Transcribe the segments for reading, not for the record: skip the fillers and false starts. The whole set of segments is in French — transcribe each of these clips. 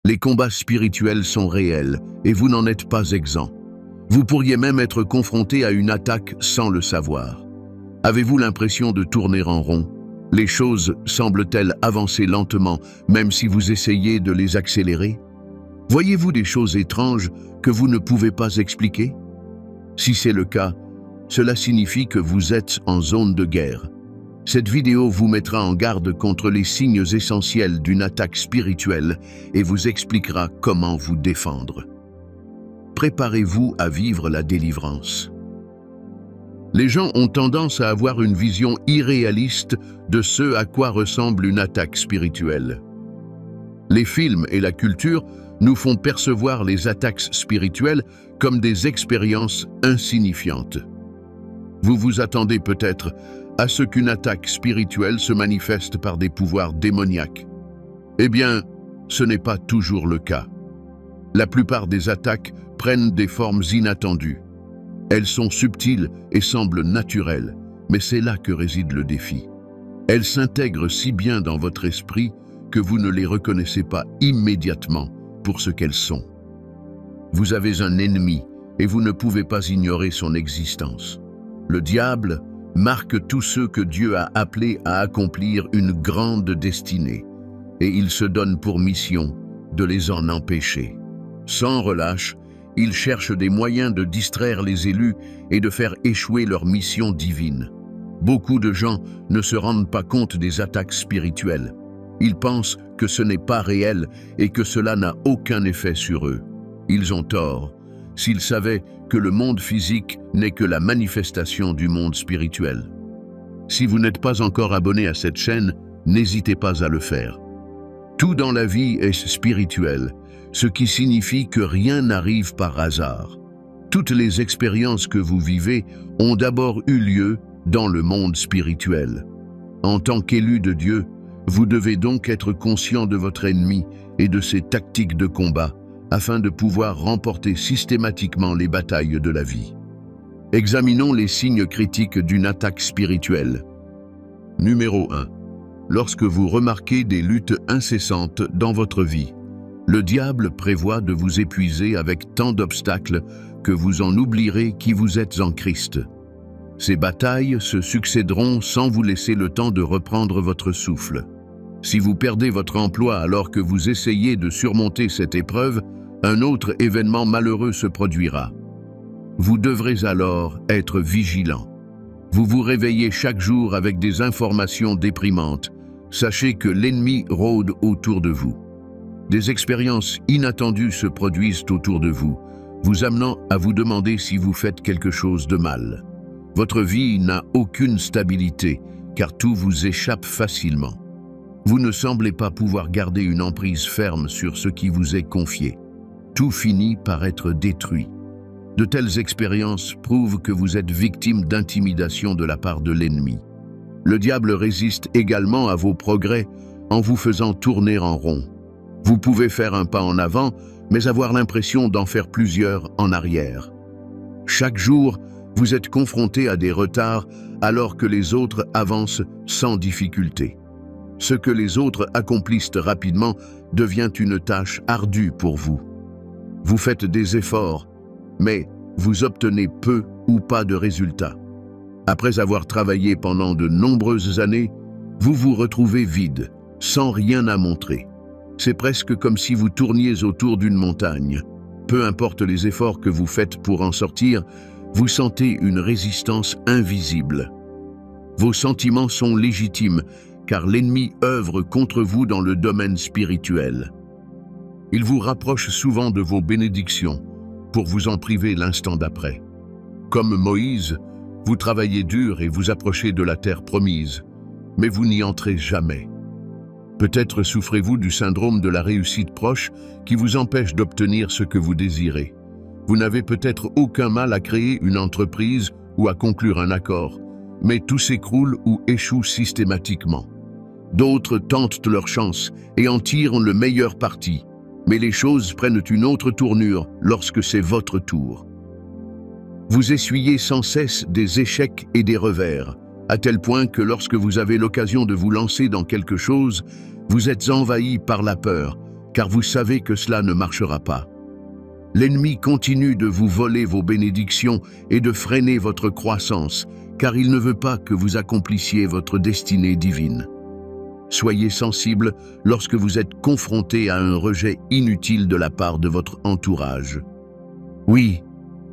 Les combats spirituels sont réels et vous n'en êtes pas exempt. Vous pourriez même être confronté à une attaque sans le savoir. Avez-vous l'impression de tourner en rond? Les choses semblent-elles avancer lentement, même si vous essayez de les accélérer? Voyez-vous des choses étranges que vous ne pouvez pas expliquer? Si c'est le cas, cela signifie que vous êtes en zone de guerre. Cette vidéo vous mettra en garde contre les signes essentiels d'une attaque spirituelle et vous expliquera comment vous défendre. Préparez-vous à vivre la délivrance. Les gens ont tendance à avoir une vision irréaliste de ce à quoi ressemble une attaque spirituelle. Les films et la culture nous font percevoir les attaques spirituelles comme des expériences insignifiantes. Vous vous attendez peut-être à ce qu'une attaque spirituelle se manifeste par des pouvoirs démoniaques. Eh bien, ce n'est pas toujours le cas. La plupart des attaques prennent des formes inattendues. Elles sont subtiles et semblent naturelles, mais c'est là que réside le défi. Elles s'intègrent si bien dans votre esprit que vous ne les reconnaissez pas immédiatement pour ce qu'elles sont. Vous avez un ennemi et vous ne pouvez pas ignorer son existence. Le diable marque tous ceux que Dieu a appelés à accomplir une grande destinée, et il se donne pour mission de les en empêcher. Sans relâche, il cherche des moyens de distraire les élus et de faire échouer leur mission divine. Beaucoup de gens ne se rendent pas compte des attaques spirituelles. Ils pensent que ce n'est pas réel et que cela n'a aucun effet sur eux. Ils ont tort s'ils savaient que le monde physique n'est que la manifestation du monde spirituel. Si vous n'êtes pas encore abonné à cette chaîne, n'hésitez pas à le faire. Tout dans la vie est spirituel, ce qui signifie que rien n'arrive par hasard. Toutes les expériences que vous vivez ont d'abord eu lieu dans le monde spirituel. En tant qu'élu de Dieu, vous devez donc être conscient de votre ennemi et de ses tactiques de combat, afin de pouvoir remporter systématiquement les batailles de la vie. Examinons les signes critiques d'une attaque spirituelle. Numéro 1. Lorsque vous remarquez des luttes incessantes dans votre vie, le diable prévoit de vous épuiser avec tant d'obstacles que vous en oublierez qui vous êtes en Christ. Ces batailles se succéderont sans vous laisser le temps de reprendre votre souffle. Si vous perdez votre emploi alors que vous essayez de surmonter cette épreuve, un autre événement malheureux se produira. Vous devrez alors être vigilant. Vous vous réveillez chaque jour avec des informations déprimantes. Sachez que l'ennemi rôde autour de vous. Des expériences inattendues se produisent autour de vous, vous amenant à vous demander si vous faites quelque chose de mal. Votre vie n'a aucune stabilité, car tout vous échappe facilement. Vous ne semblez pas pouvoir garder une emprise ferme sur ce qui vous est confié. Tout finit par être détruit. De telles expériences prouvent que vous êtes victime d'intimidation de la part de l'ennemi. Le diable résiste également à vos progrès en vous faisant tourner en rond. Vous pouvez faire un pas en avant, mais avoir l'impression d'en faire plusieurs en arrière. Chaque jour, vous êtes confronté à des retards alors que les autres avancent sans difficulté. Ce que les autres accomplissent rapidement devient une tâche ardue pour vous. Vous faites des efforts, mais vous obtenez peu ou pas de résultats. Après avoir travaillé pendant de nombreuses années, vous vous retrouvez vide, sans rien à montrer. C'est presque comme si vous tourniez autour d'une montagne. Peu importe les efforts que vous faites pour en sortir, vous sentez une résistance invisible. Vos sentiments sont légitimes, car l'ennemi œuvre contre vous dans le domaine spirituel. Il vous rapproche souvent de vos bénédictions, pour vous en priver l'instant d'après. Comme Moïse, vous travaillez dur et vous approchez de la terre promise, mais vous n'y entrez jamais. Peut-être souffrez-vous du syndrome de la réussite proche qui vous empêche d'obtenir ce que vous désirez. Vous n'avez peut-être aucun mal à créer une entreprise ou à conclure un accord, mais tout s'écroule ou échoue systématiquement. D'autres tentent leur chance et en tirent le meilleur parti, mais les choses prennent une autre tournure lorsque c'est votre tour. Vous essuyez sans cesse des échecs et des revers, à tel point que lorsque vous avez l'occasion de vous lancer dans quelque chose, vous êtes envahi par la peur, car vous savez que cela ne marchera pas. L'ennemi continue de vous voler vos bénédictions et de freiner votre croissance, car il ne veut pas que vous accomplissiez votre destinée divine. Soyez sensible lorsque vous êtes confronté à un rejet inutile de la part de votre entourage. Oui,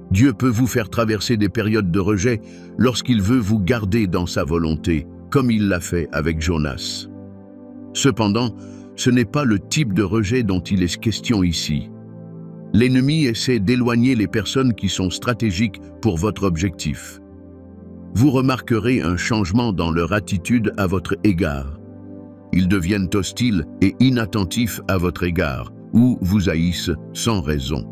Dieu peut vous faire traverser des périodes de rejet lorsqu'il veut vous garder dans sa volonté, comme il l'a fait avec Jonas. Cependant, ce n'est pas le type de rejet dont il est question ici. L'ennemi essaie d'éloigner les personnes qui sont stratégiques pour votre objectif. Vous remarquerez un changement dans leur attitude à votre égard. Ils deviennent hostiles et inattentifs à votre égard, ou vous haïssent sans raison.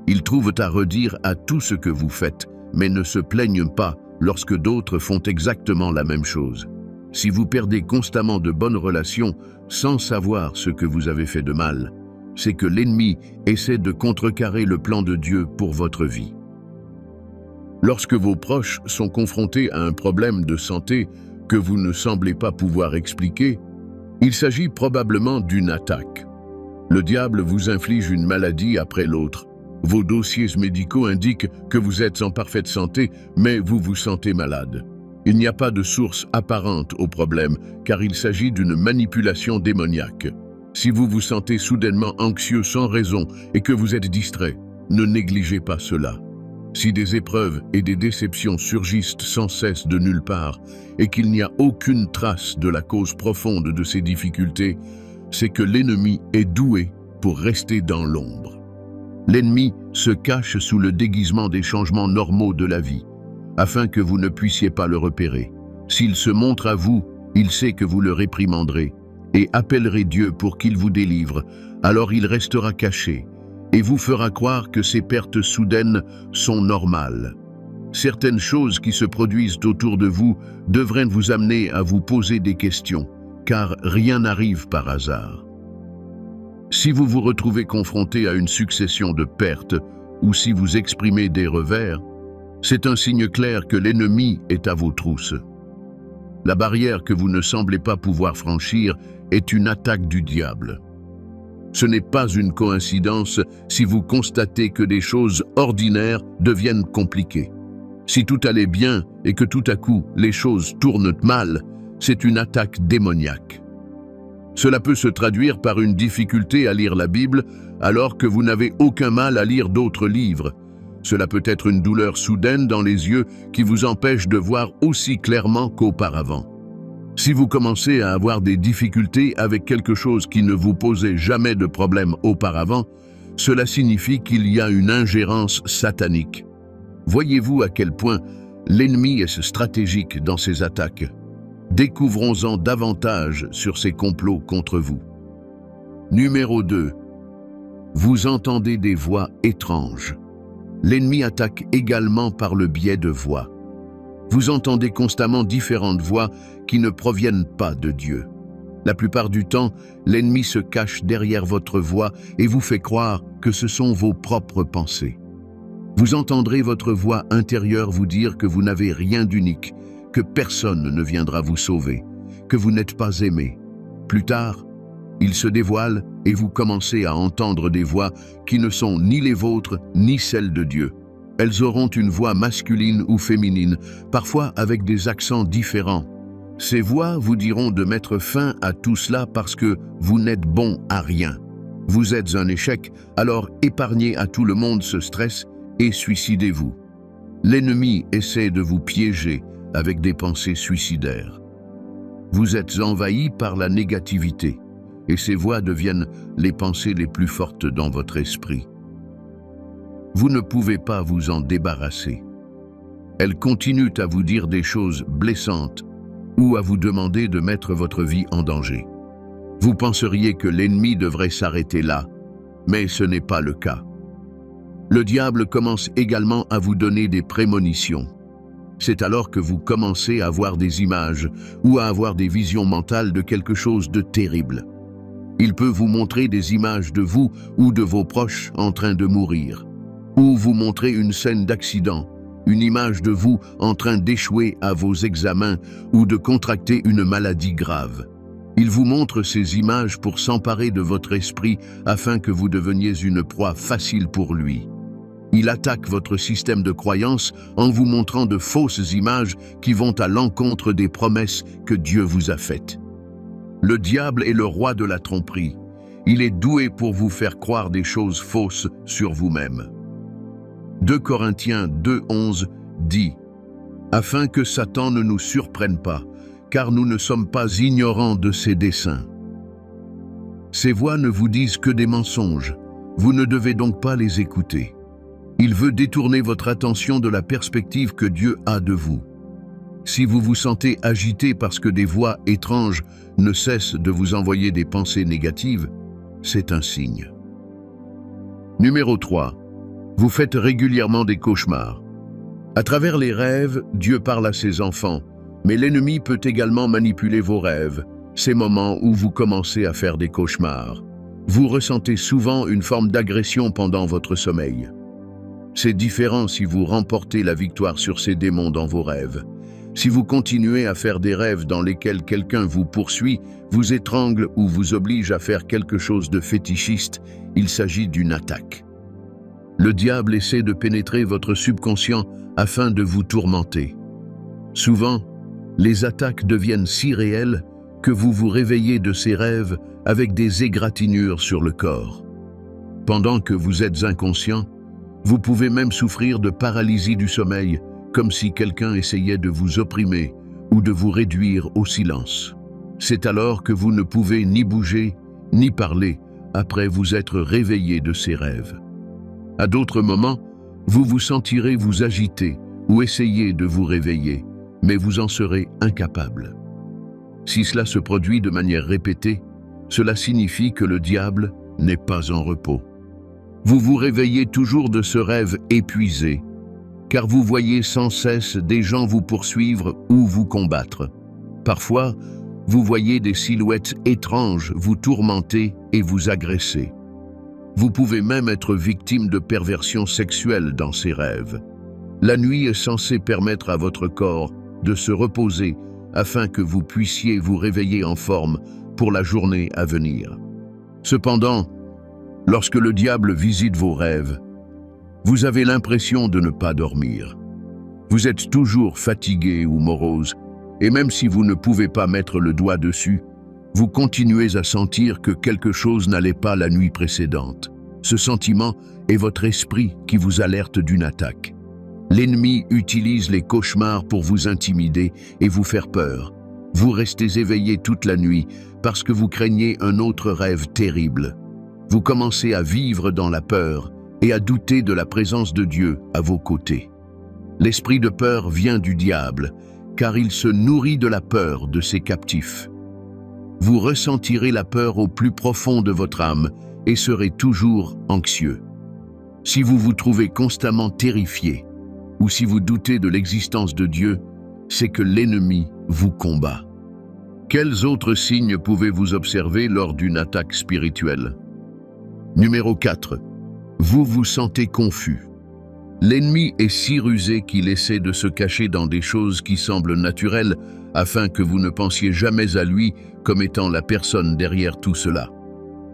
Ils trouvent à redire à tout ce que vous faites, mais ne se plaignent pas lorsque d'autres font exactement la même chose. Si vous perdez constamment de bonnes relations sans savoir ce que vous avez fait de mal, c'est que l'ennemi essaie de contrecarrer le plan de Dieu pour votre vie. Lorsque vos proches sont confrontés à un problème de santé que vous ne semblez pas pouvoir expliquer, il s'agit probablement d'une attaque. Le diable vous inflige une maladie après l'autre. Vos dossiers médicaux indiquent que vous êtes en parfaite santé, mais vous vous sentez malade. Il n'y a pas de source apparente au problème, car il s'agit d'une manipulation démoniaque. Si vous vous sentez soudainement anxieux sans raison et que vous êtes distrait, ne négligez pas cela. Si des épreuves et des déceptions surgissent sans cesse de nulle part et qu'il n'y a aucune trace de la cause profonde de ces difficultés, c'est que l'ennemi est doué pour rester dans l'ombre. L'ennemi se cache sous le déguisement des changements normaux de la vie, afin que vous ne puissiez pas le repérer. S'il se montre à vous, il sait que vous le réprimanderez et appellerez Dieu pour qu'il vous délivre, alors il restera caché et vous fera croire que ces pertes soudaines sont normales. Certaines choses qui se produisent autour de vous devraient vous amener à vous poser des questions, car rien n'arrive par hasard. Si vous vous retrouvez confronté à une succession de pertes ou si vous exprimez des revers, c'est un signe clair que l'ennemi est à vos trousses. La barrière que vous ne semblez pas pouvoir franchir est une attaque du diable. Ce n'est pas une coïncidence si vous constatez que des choses ordinaires deviennent compliquées. Si tout allait bien et que tout à coup les choses tournent mal, c'est une attaque démoniaque. Cela peut se traduire par une difficulté à lire la Bible alors que vous n'avez aucun mal à lire d'autres livres. Cela peut être une douleur soudaine dans les yeux qui vous empêche de voir aussi clairement qu'auparavant. Si vous commencez à avoir des difficultés avec quelque chose qui ne vous posait jamais de problème auparavant, cela signifie qu'il y a une ingérence satanique. Voyez-vous à quel point l'ennemi est stratégique dans ses attaques. Découvrons-en davantage sur ses complots contre vous. Numéro 2. Vous entendez des voix étranges. L'ennemi attaque également par le biais de voix. Vous entendez constamment différentes voix qui ne proviennent pas de Dieu. La plupart du temps, l'ennemi se cache derrière votre voix et vous fait croire que ce sont vos propres pensées. Vous entendrez votre voix intérieure vous dire que vous n'avez rien d'unique, que personne ne viendra vous sauver, que vous n'êtes pas aimé. Plus tard, il se dévoile et vous commencez à entendre des voix qui ne sont ni les vôtres ni celles de Dieu. Elles auront une voix masculine ou féminine, parfois avec des accents différents. Ces voix vous diront de mettre fin à tout cela parce que vous n'êtes bon à rien. Vous êtes un échec, alors épargnez à tout le monde ce stress et suicidez-vous. L'ennemi essaie de vous piéger avec des pensées suicidaires. Vous êtes envahi par la négativité et ces voix deviennent les pensées les plus fortes dans votre esprit. Vous ne pouvez pas vous en débarrasser. Elles continuent à vous dire des choses blessantes ou à vous demander de mettre votre vie en danger. Vous penseriez que l'ennemi devrait s'arrêter là, mais ce n'est pas le cas. Le diable commence également à vous donner des prémonitions. C'est alors que vous commencez à voir des images ou à avoir des visions mentales de quelque chose de terrible. Il peut vous montrer des images de vous ou de vos proches en train de mourir, ou vous montrer une scène d'accident, une image de vous en train d'échouer à vos examens ou de contracter une maladie grave. Il vous montre ces images pour s'emparer de votre esprit afin que vous deveniez une proie facile pour lui. Il attaque votre système de croyance en vous montrant de fausses images qui vont à l'encontre des promesses que Dieu vous a faites. Le diable est le roi de la tromperie. Il est doué pour vous faire croire des choses fausses sur vous-même. 2 Corinthiens 2:11 dit « Afin que Satan ne nous surprenne pas, car nous ne sommes pas ignorants de ses desseins. » Ces voix ne vous disent que des mensonges. Vous ne devez donc pas les écouter. Il veut détourner votre attention de la perspective que Dieu a de vous. Si vous vous sentez agité parce que des voix étranges ne cessent de vous envoyer des pensées négatives, c'est un signe. Numéro 3. Vous faites régulièrement des cauchemars. À travers les rêves, Dieu parle à ses enfants, mais l'ennemi peut également manipuler vos rêves, ces moments où vous commencez à faire des cauchemars. Vous ressentez souvent une forme d'agression pendant votre sommeil. C'est différent si vous remportez la victoire sur ces démons dans vos rêves. Si vous continuez à faire des rêves dans lesquels quelqu'un vous poursuit, vous étrangle ou vous oblige à faire quelque chose de fétichiste, il s'agit d'une attaque. Le diable essaie de pénétrer votre subconscient afin de vous tourmenter. Souvent, les attaques deviennent si réelles que vous vous réveillez de ces rêves avec des égratignures sur le corps. Pendant que vous êtes inconscient, vous pouvez même souffrir de paralysie du sommeil, comme si quelqu'un essayait de vous opprimer ou de vous réduire au silence. C'est alors que vous ne pouvez ni bouger, ni parler, après vous être réveillé de ces rêves. À d'autres moments, vous vous sentirez vous agiter ou essayer de vous réveiller, mais vous en serez incapable. Si cela se produit de manière répétée, cela signifie que le diable n'est pas en repos. Vous vous réveillez toujours de ce rêve épuisé, car vous voyez sans cesse des gens vous poursuivre ou vous combattre. Parfois, vous voyez des silhouettes étranges vous tourmenter et vous agresser. Vous pouvez même être victime de perversions sexuelles dans ces rêves. La nuit est censée permettre à votre corps de se reposer afin que vous puissiez vous réveiller en forme pour la journée à venir. Cependant, lorsque le diable visite vos rêves, vous avez l'impression de ne pas dormir. Vous êtes toujours fatigué ou morose, et même si vous ne pouvez pas mettre le doigt dessus, vous continuez à sentir que quelque chose n'allait pas la nuit précédente. Ce sentiment est votre esprit qui vous alerte d'une attaque. L'ennemi utilise les cauchemars pour vous intimider et vous faire peur. Vous restez éveillé toute la nuit parce que vous craignez un autre rêve terrible. Vous commencez à vivre dans la peur et à douter de la présence de Dieu à vos côtés. L'esprit de peur vient du diable, car il se nourrit de la peur de ses captifs. Vous ressentirez la peur au plus profond de votre âme et serez toujours anxieux. Si vous vous trouvez constamment terrifié, ou si vous doutez de l'existence de Dieu, c'est que l'ennemi vous combat. Quels autres signes pouvez-vous observer lors d'une attaque spirituelle? Numéro 4. Vous vous sentez confus. L'ennemi est si rusé qu'il essaie de se cacher dans des choses qui semblent naturelles afin que vous ne pensiez jamais à lui comme étant la personne derrière tout cela.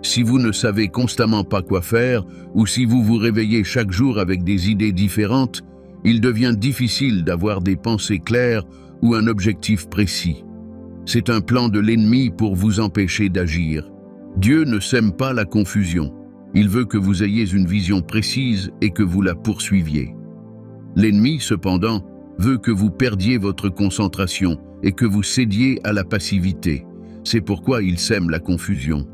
Si vous ne savez constamment pas quoi faire ou si vous vous réveillez chaque jour avec des idées différentes, il devient difficile d'avoir des pensées claires ou un objectif précis. C'est un plan de l'ennemi pour vous empêcher d'agir. Dieu ne sème pas la confusion. Il veut que vous ayez une vision précise et que vous la poursuiviez. L'ennemi, cependant, veut que vous perdiez votre concentration et que vous cédiez à la passivité. C'est pourquoi il sème la confusion.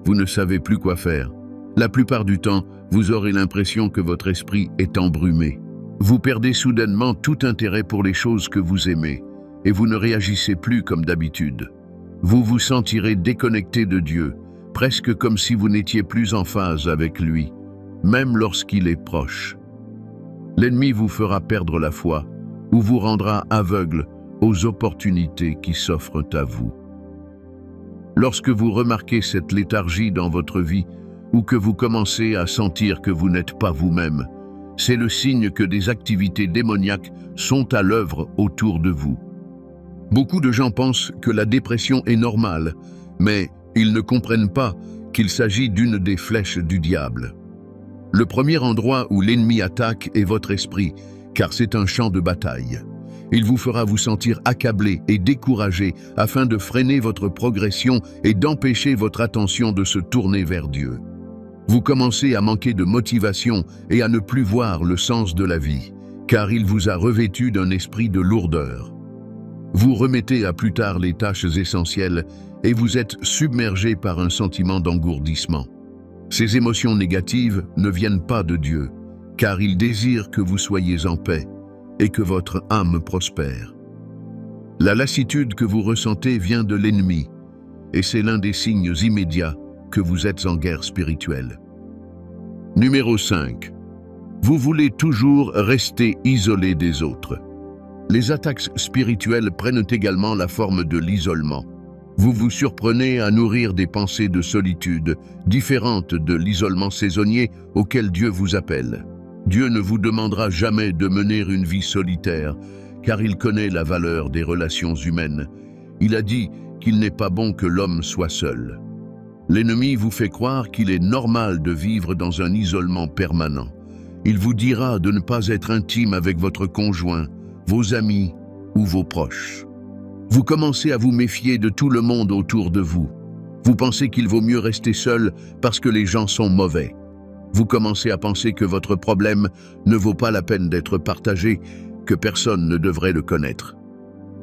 Vous ne savez plus quoi faire. La plupart du temps, vous aurez l'impression que votre esprit est embrumé. Vous perdez soudainement tout intérêt pour les choses que vous aimez et vous ne réagissez plus comme d'habitude. Vous vous sentirez déconnecté de Dieu, presque comme si vous n'étiez plus en phase avec lui, même lorsqu'il est proche. L'ennemi vous fera perdre la foi ou vous rendra aveugle aux opportunités qui s'offrent à vous. Lorsque vous remarquez cette léthargie dans votre vie ou que vous commencez à sentir que vous n'êtes pas vous-même, c'est le signe que des activités démoniaques sont à l'œuvre autour de vous. Beaucoup de gens pensent que la dépression est normale, mais ils ne comprennent pas qu'il s'agit d'une des flèches du diable. Le premier endroit où l'ennemi attaque est votre esprit, car c'est un champ de bataille. Il vous fera vous sentir accablé et découragé afin de freiner votre progression et d'empêcher votre attention de se tourner vers Dieu. Vous commencez à manquer de motivation et à ne plus voir le sens de la vie, car il vous a revêtu d'un esprit de lourdeur. Vous remettez à plus tard les tâches essentielles et vous êtes submergé par un sentiment d'engourdissement. Ces émotions négatives ne viennent pas de Dieu, car il désire que vous soyez en paix et que votre âme prospère. La lassitude que vous ressentez vient de l'ennemi, et c'est l'un des signes immédiats que vous êtes en guerre spirituelle. Numéro 5. Vous voulez toujours rester isolé des autres. Les attaques spirituelles prennent également la forme de l'isolement. Vous vous surprenez à nourrir des pensées de solitude, différentes de l'isolement saisonnier auquel Dieu vous appelle. Dieu ne vous demandera jamais de mener une vie solitaire, car il connaît la valeur des relations humaines. Il a dit qu'il n'est pas bon que l'homme soit seul. L'ennemi vous fait croire qu'il est normal de vivre dans un isolement permanent. Il vous dira de ne pas être intime avec votre conjoint, vos amis ou vos proches. Vous commencez à vous méfier de tout le monde autour de vous. Vous pensez qu'il vaut mieux rester seul parce que les gens sont mauvais. Vous commencez à penser que votre problème ne vaut pas la peine d'être partagé, que personne ne devrait le connaître.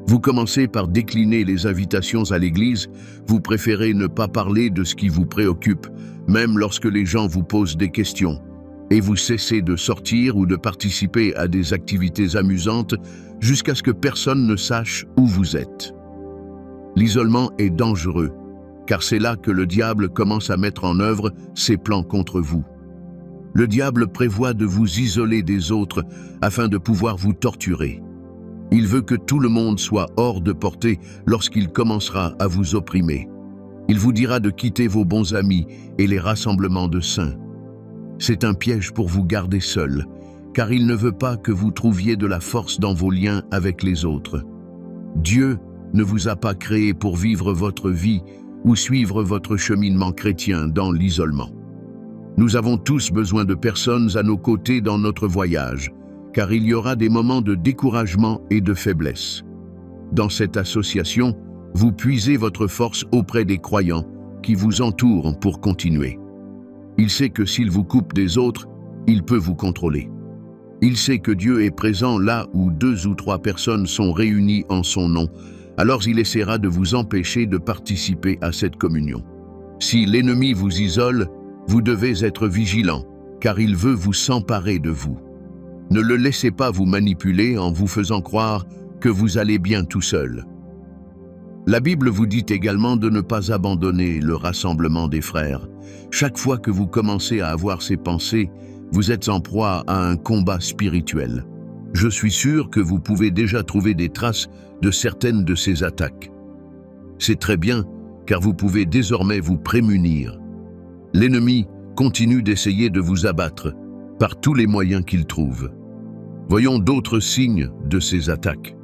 Vous commencez par décliner les invitations à l'église, vous préférez ne pas parler de ce qui vous préoccupe, même lorsque les gens vous posent des questions, et vous cessez de sortir ou de participer à des activités amusantes jusqu'à ce que personne ne sache où vous êtes. L'isolement est dangereux, car c'est là que le diable commence à mettre en œuvre ses plans contre vous. Le diable prévoit de vous isoler des autres afin de pouvoir vous torturer. Il veut que tout le monde soit hors de portée lorsqu'il commencera à vous opprimer. Il vous dira de quitter vos bons amis et les rassemblements de saints. C'est un piège pour vous garder seul, car il ne veut pas que vous trouviez de la force dans vos liens avec les autres. Dieu ne vous a pas créé pour vivre votre vie ou suivre votre cheminement chrétien dans l'isolement. Nous avons tous besoin de personnes à nos côtés dans notre voyage, car il y aura des moments de découragement et de faiblesse. Dans cette association, vous puisez votre force auprès des croyants qui vous entourent pour continuer. Il sait que s'il vous coupe des autres, il peut vous contrôler. Il sait que Dieu est présent là où 2 ou 3 personnes sont réunies en son nom, alors il essaiera de vous empêcher de participer à cette communion. Si l'ennemi vous isole, vous devez être vigilant, car il veut vous s'emparer de vous. Ne le laissez pas vous manipuler en vous faisant croire que vous allez bien tout seul. La Bible vous dit également de ne pas abandonner le rassemblement des frères. Chaque fois que vous commencez à avoir ces pensées, vous êtes en proie à un combat spirituel. Je suis sûr que vous pouvez déjà trouver des traces de certaines de ces attaques. C'est très bien, car vous pouvez désormais vous prémunir. L'ennemi continue d'essayer de vous abattre par tous les moyens qu'il trouve. Voyons d'autres signes de ces attaques.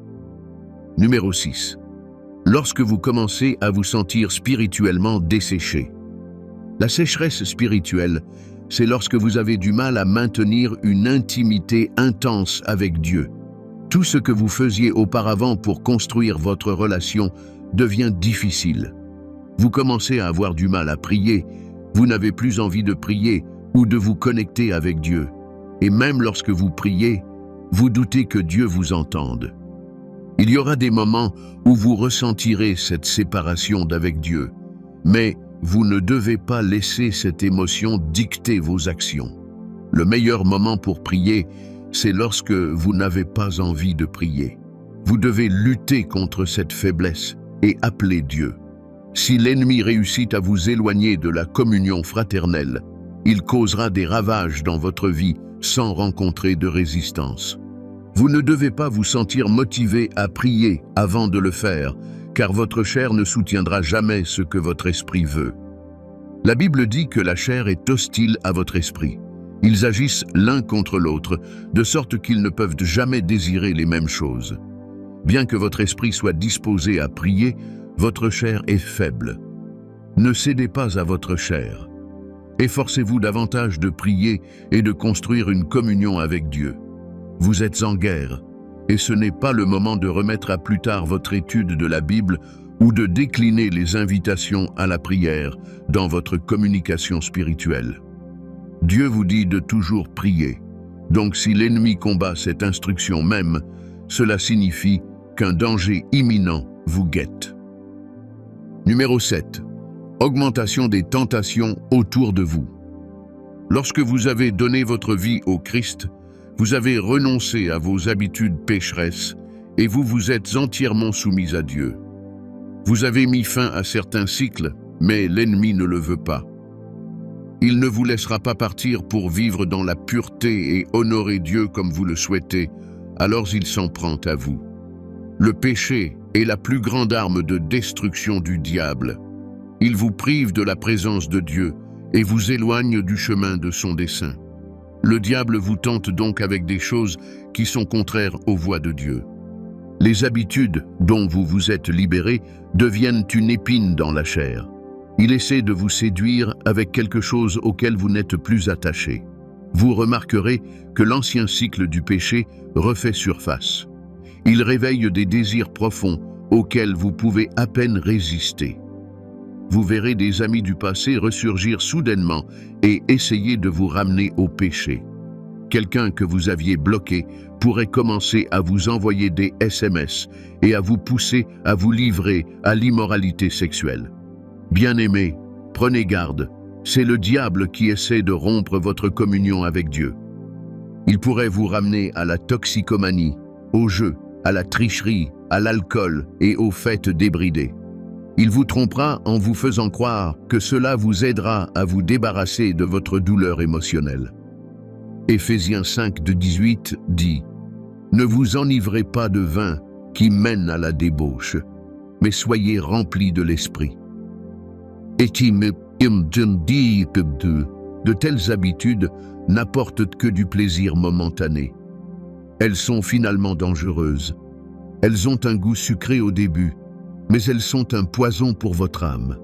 Numéro 6. Lorsque vous commencez à vous sentir spirituellement desséché. La sécheresse spirituelle, c'est lorsque vous avez du mal à maintenir une intimité intense avec Dieu. Tout ce que vous faisiez auparavant pour construire votre relation devient difficile. Vous commencez à avoir du mal à prier, vous n'avez plus envie de prier ou de vous connecter avec Dieu. Et même lorsque vous priez, vous doutez que Dieu vous entende. Il y aura des moments où vous ressentirez cette séparation d'avec Dieu, mais vous ne devez pas laisser cette émotion dicter vos actions. Le meilleur moment pour prier, c'est lorsque vous n'avez pas envie de prier. Vous devez lutter contre cette faiblesse et appeler Dieu. Si l'ennemi réussit à vous éloigner de la communion fraternelle, il causera des ravages dans votre vie sans rencontrer de résistance. Vous ne devez pas vous sentir motivé à prier avant de le faire, car votre chair ne soutiendra jamais ce que votre esprit veut. La Bible dit que la chair est hostile à votre esprit. Ils agissent l'un contre l'autre, de sorte qu'ils ne peuvent jamais désirer les mêmes choses. Bien que votre esprit soit disposé à prier, votre chair est faible. Ne cédez pas à votre chair. Efforcez-vous davantage de prier et de construire une communion avec Dieu. Vous êtes en guerre, et ce n'est pas le moment de remettre à plus tard votre étude de la Bible ou de décliner les invitations à la prière dans votre communication spirituelle. Dieu vous dit de toujours prier. Donc si l'ennemi combat cette instruction même, cela signifie qu'un danger imminent vous guette. Numéro 7. Augmentation des tentations autour de vous. Lorsque vous avez donné votre vie au Christ, vous avez renoncé à vos habitudes pécheresses et vous vous êtes entièrement soumis à Dieu. Vous avez mis fin à certains cycles, mais l'ennemi ne le veut pas. Il ne vous laissera pas partir pour vivre dans la pureté et honorer Dieu comme vous le souhaitez, alors il s'en prend à vous. Le péché est la plus grande arme de destruction du diable. Il vous prive de la présence de Dieu et vous éloigne du chemin de son dessein. Le diable vous tente donc avec des choses qui sont contraires aux voies de Dieu. Les habitudes dont vous vous êtes libérés deviennent une épine dans la chair. Il essaie de vous séduire avec quelque chose auquel vous n'êtes plus attaché. Vous remarquerez que l'ancien cycle du péché refait surface. Il réveille des désirs profonds auxquels vous pouvez à peine résister. Vous verrez des amis du passé ressurgir soudainement et essayer de vous ramener au péché. Quelqu'un que vous aviez bloqué pourrait commencer à vous envoyer des SMS et à vous pousser à vous livrer à l'immoralité sexuelle. Bien-aimés, prenez garde, c'est le diable qui essaie de rompre votre communion avec Dieu. Il pourrait vous ramener à la toxicomanie, au jeu, à la tricherie, à l'alcool et aux fêtes débridées. Il vous trompera en vous faisant croire que cela vous aidera à vous débarrasser de votre douleur émotionnelle. Éphésiens 5:18 dit « Ne vous enivrez pas de vin qui mène à la débauche, mais soyez remplis de l'esprit. » De telles habitudes n'apportent que du plaisir momentané. Elles sont finalement dangereuses. Elles ont un goût sucré au début, mais elles sont un poison pour votre âme.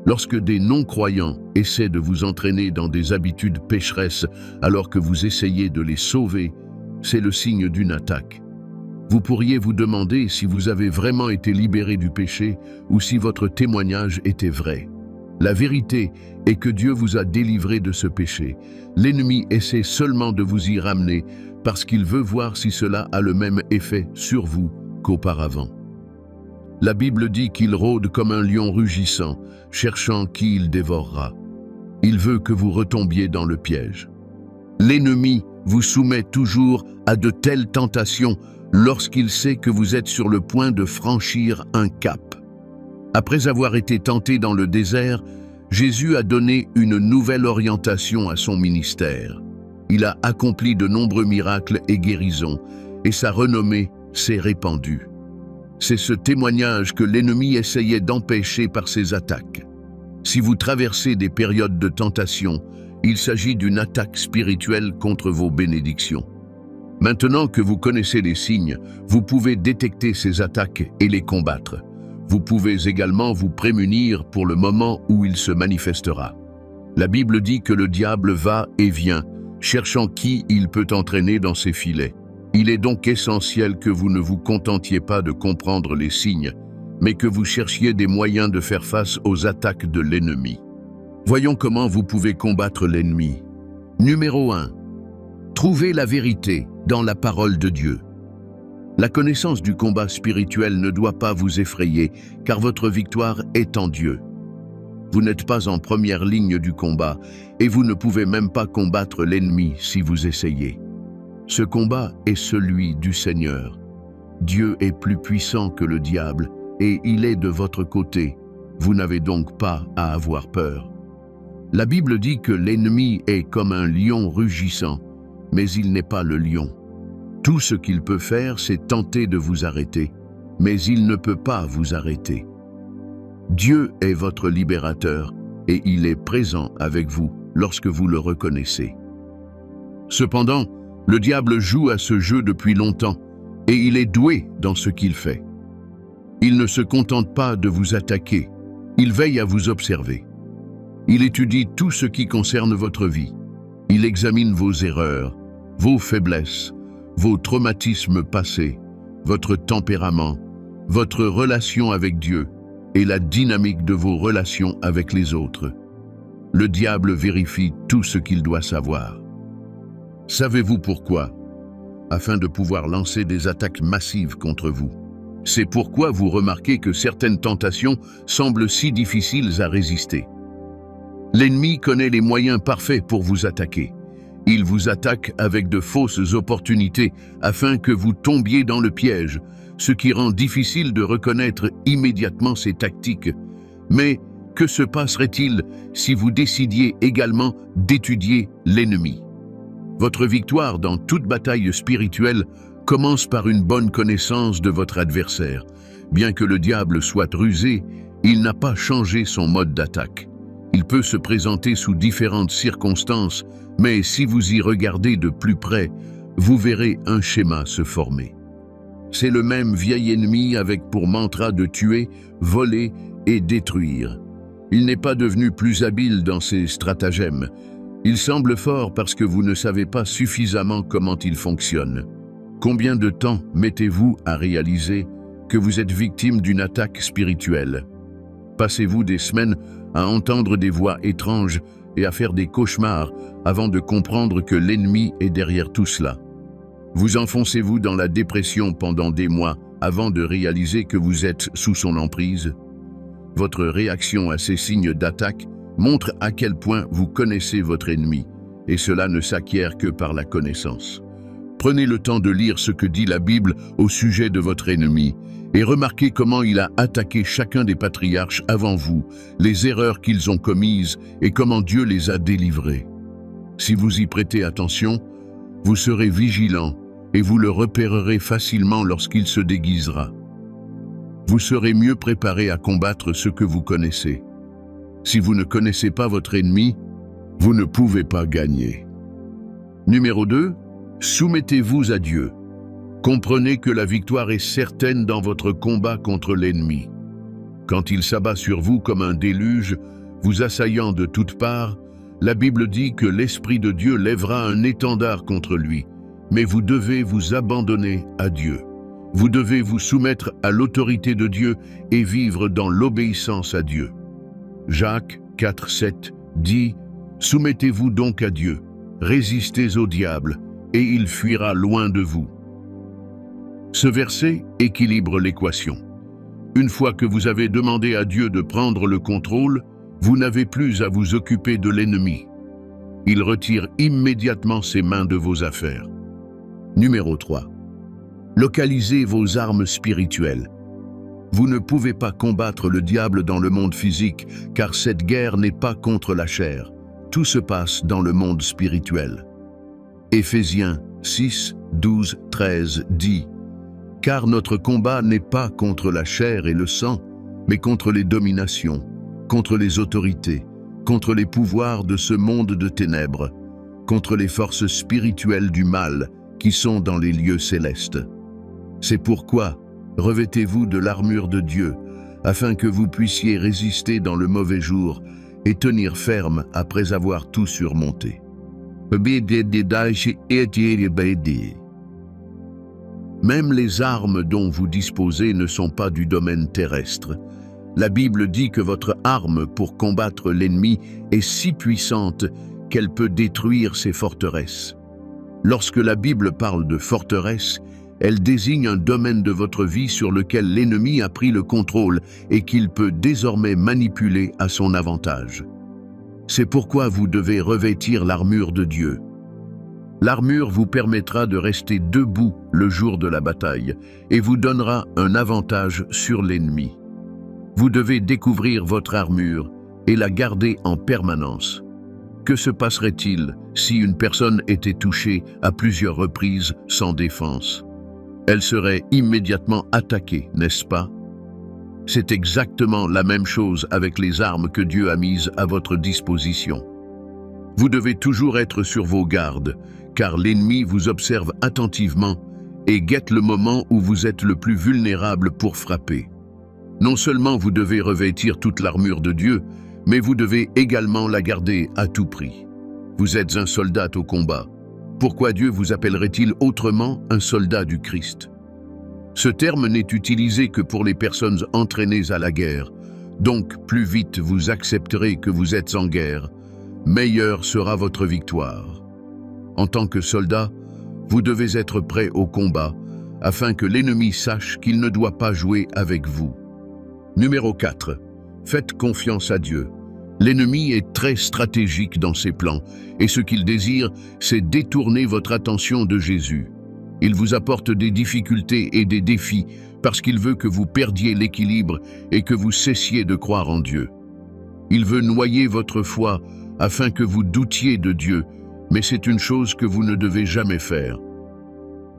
Lorsque des non-croyants essaient de vous entraîner dans des habitudes pécheresses alors que vous essayez de les sauver, c'est le signe d'une attaque. Vous pourriez vous demander si vous avez vraiment été libéré du péché ou si votre témoignage était vrai. La vérité est que Dieu vous a délivré de ce péché. L'ennemi essaie seulement de vous y ramener parce qu'il veut voir si cela a le même effet sur vous qu'auparavant. La Bible dit qu'il rôde comme un lion rugissant, cherchant qui il dévorera. Il veut que vous retombiez dans le piège. L'ennemi vous soumet toujours à de telles tentations lorsqu'il sait que vous êtes sur le point de franchir un cap. Après avoir été tenté dans le désert, Jésus a donné une nouvelle orientation à son ministère. Il a accompli de nombreux miracles et guérisons, et sa renommée s'est répandue. C'est ce témoignage que l'ennemi essayait d'empêcher par ses attaques. Si vous traversez des périodes de tentation, il s'agit d'une attaque spirituelle contre vos bénédictions. Maintenant que vous connaissez les signes, vous pouvez détecter ces attaques et les combattre. Vous pouvez également vous prémunir pour le moment où il se manifestera. La Bible dit que le diable va et vient, cherchant qui il peut entraîner dans ses filets. Il est donc essentiel que vous ne vous contentiez pas de comprendre les signes, mais que vous cherchiez des moyens de faire face aux attaques de l'ennemi. Voyons comment vous pouvez combattre l'ennemi. Numéro 1. Trouvez la vérité dans la parole de Dieu. La connaissance du combat spirituel ne doit pas vous effrayer, car votre victoire est en Dieu. Vous n'êtes pas en première ligne du combat, et vous ne pouvez même pas combattre l'ennemi si vous essayez. Ce combat est celui du Seigneur. Dieu est plus puissant que le diable, et il est de votre côté. Vous n'avez donc pas à avoir peur. La Bible dit que l'ennemi est comme un lion rugissant, mais il n'est pas le lion. Tout ce qu'il peut faire, c'est tenter de vous arrêter, mais il ne peut pas vous arrêter. Dieu est votre libérateur et il est présent avec vous lorsque vous le reconnaissez. Cependant, le diable joue à ce jeu depuis longtemps et il est doué dans ce qu'il fait. Il ne se contente pas de vous attaquer, Il veille à vous observer. Il étudie tout ce qui concerne votre vie. Il examine vos erreurs, vos faiblesses, vos traumatismes passés, votre tempérament, votre relation avec Dieu et la dynamique de vos relations avec les autres. Le diable vérifie tout ce qu'il doit savoir. Savez-vous pourquoi? Afin de pouvoir lancer des attaques massives contre vous. C'est pourquoi vous remarquez que certaines tentations semblent si difficiles à résister. L'ennemi connaît les moyens parfaits pour vous attaquer. Il vous attaque avec de fausses opportunités afin que vous tombiez dans le piège, ce qui rend difficile de reconnaître immédiatement ces tactiques. Mais que se passerait-il si vous décidiez également d'étudier l'ennemi? Votre victoire dans toute bataille spirituelle commence par une bonne connaissance de votre adversaire. Bien que le diable soit rusé, il n'a pas changé son mode d'attaque. Il peut se présenter sous différentes circonstances, mais si vous y regardez de plus près, vous verrez un schéma se former. C'est le même vieil ennemi avec pour mantra de tuer, voler et détruire. Il n'est pas devenu plus habile dans ses stratagèmes. Il semble fort parce que vous ne savez pas suffisamment comment il fonctionne. Combien de temps mettez-vous à réaliser que vous êtes victime d'une attaque spirituelle? Passez-vous des semaines à entendre des voix étranges et à faire des cauchemars avant de comprendre que l'ennemi est derrière tout cela? Vous enfoncez-vous dans la dépression pendant des mois avant de réaliser que vous êtes sous son emprise? Votre réaction à ces signes d'attaque montre à quel point vous connaissez votre ennemi, et cela ne s'acquiert que par la connaissance. Prenez le temps de lire ce que dit la Bible au sujet de votre ennemi, et remarquez comment il a attaqué chacun des patriarches avant vous, les erreurs qu'ils ont commises et comment Dieu les a délivrés. Si vous y prêtez attention, vous serez vigilant et vous le repérerez facilement lorsqu'il se déguisera. Vous serez mieux préparé à combattre ce que vous connaissez. Si vous ne connaissez pas votre ennemi, vous ne pouvez pas gagner. Numéro 2, soumettez-vous à Dieu. Comprenez que la victoire est certaine dans votre combat contre l'ennemi. Quand il s'abat sur vous comme un déluge, vous assaillant de toutes parts, la Bible dit que l'Esprit de Dieu lèvera un étendard contre lui, mais vous devez vous abandonner à Dieu. Vous devez vous soumettre à l'autorité de Dieu et vivre dans l'obéissance à Dieu. Jacques 4,7 dit « Soumettez-vous donc à Dieu, résistez au diable, et il fuira loin de vous. » Ce verset équilibre l'équation. Une fois que vous avez demandé à Dieu de prendre le contrôle, vous n'avez plus à vous occuper de l'ennemi. Il retire immédiatement ses mains de vos affaires. Numéro 3. Localisez vos armes spirituelles. Vous ne pouvez pas combattre le diable dans le monde physique, car cette guerre n'est pas contre la chair. Tout se passe dans le monde spirituel. Éphésiens 6, 12, 13 dit « Car notre combat n'est pas contre la chair et le sang, mais contre les dominations, contre les autorités, contre les pouvoirs de ce monde de ténèbres, contre les forces spirituelles du mal qui sont dans les lieux célestes. C'est pourquoi revêtez-vous de l'armure de Dieu, afin que vous puissiez résister dans le mauvais jour et tenir ferme après avoir tout surmonté. » Même les armes dont vous disposez ne sont pas du domaine terrestre. La Bible dit que votre arme pour combattre l'ennemi est si puissante qu'elle peut détruire ses forteresses. Lorsque la Bible parle de forteresse, elle désigne un domaine de votre vie sur lequel l'ennemi a pris le contrôle et qu'il peut désormais manipuler à son avantage. C'est pourquoi vous devez revêtir l'armure de Dieu. L'armure vous permettra de rester debout le jour de la bataille et vous donnera un avantage sur l'ennemi. Vous devez découvrir votre armure et la garder en permanence. Que se passerait-il si une personne était touchée à plusieurs reprises sans défense? Elle serait immédiatement attaquée, n'est-ce pas? C'est exactement la même chose avec les armes que Dieu a mises à votre disposition. Vous devez toujours être sur vos gardes, car l'ennemi vous observe attentivement et guette le moment où vous êtes le plus vulnérable pour frapper. Non seulement vous devez revêtir toute l'armure de Dieu, mais vous devez également la garder à tout prix. Vous êtes un soldat au combat. Pourquoi Dieu vous appellerait-il autrement un soldat du Christ? Ce terme n'est utilisé que pour les personnes entraînées à la guerre. Donc, plus vite vous accepterez que vous êtes en guerre, meilleure sera votre victoire. En tant que soldat, vous devez être prêt au combat, afin que l'ennemi sache qu'il ne doit pas jouer avec vous. Numéro 4. Faites confiance à Dieu. L'ennemi est très stratégique dans ses plans, et ce qu'il désire, c'est détourner votre attention de Jésus. Il vous apporte des difficultés et des défis parce qu'il veut que vous perdiez l'équilibre et que vous cessiez de croire en Dieu. Il veut noyer votre foi afin que vous doutiez de Dieu, mais c'est une chose que vous ne devez jamais faire.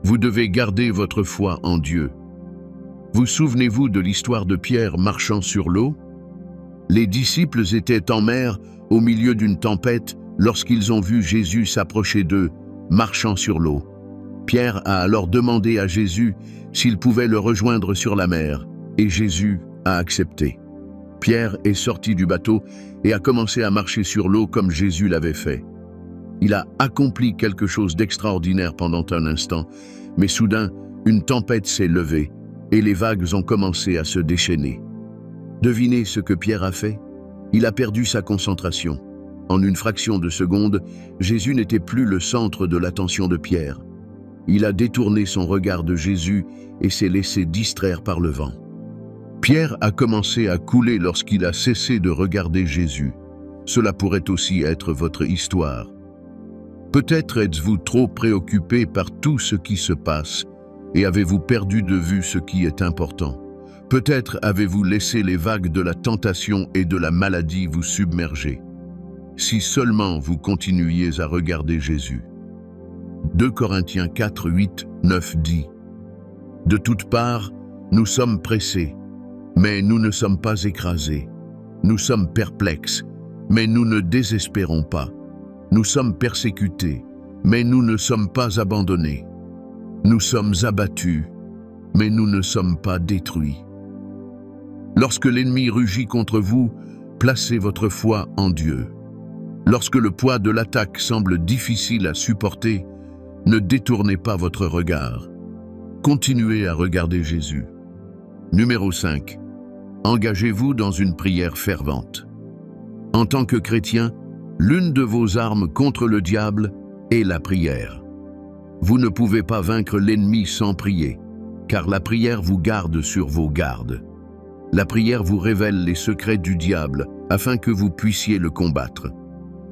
Vous devez garder votre foi en Dieu. Vous souvenez-vous de l'histoire de Pierre marchant sur l'eau? Les disciples étaient en mer, au milieu d'une tempête, lorsqu'ils ont vu Jésus s'approcher d'eux, marchant sur l'eau. Pierre a alors demandé à Jésus s'il pouvait le rejoindre sur la mer, et Jésus a accepté. Pierre est sorti du bateau et a commencé à marcher sur l'eau comme Jésus l'avait fait. Il a accompli quelque chose d'extraordinaire pendant un instant, mais soudain, une tempête s'est levée et les vagues ont commencé à se déchaîner. Devinez ce que Pierre a fait? Il a perdu sa concentration. En une fraction de seconde, Jésus n'était plus le centre de l'attention de Pierre. Il a détourné son regard de Jésus et s'est laissé distraire par le vent. Pierre a commencé à couler lorsqu'il a cessé de regarder Jésus. Cela pourrait aussi être votre histoire. Peut-être êtes-vous trop préoccupé par tout ce qui se passe et avez-vous perdu de vue ce qui est important. Peut-être avez-vous laissé les vagues de la tentation et de la maladie vous submerger. Si seulement vous continuiez à regarder Jésus. 2 Corinthiens 4, 8, 9 dit « De toutes parts, nous sommes pressés, mais nous ne sommes pas écrasés. Nous sommes perplexes, mais nous ne désespérons pas. Nous sommes persécutés, mais nous ne sommes pas abandonnés. Nous sommes abattus, mais nous ne sommes pas détruits. » Lorsque l'ennemi rugit contre vous, placez votre foi en Dieu. Lorsque le poids de l'attaque semble difficile à supporter, ne détournez pas votre regard. Continuez à regarder Jésus. Numéro 5. Engagez-vous dans une prière fervente. En tant que chrétien, l'une de vos armes contre le diable est la prière. Vous ne pouvez pas vaincre l'ennemi sans prier, car la prière vous garde sur vos gardes. La prière vous révèle les secrets du diable afin que vous puissiez le combattre.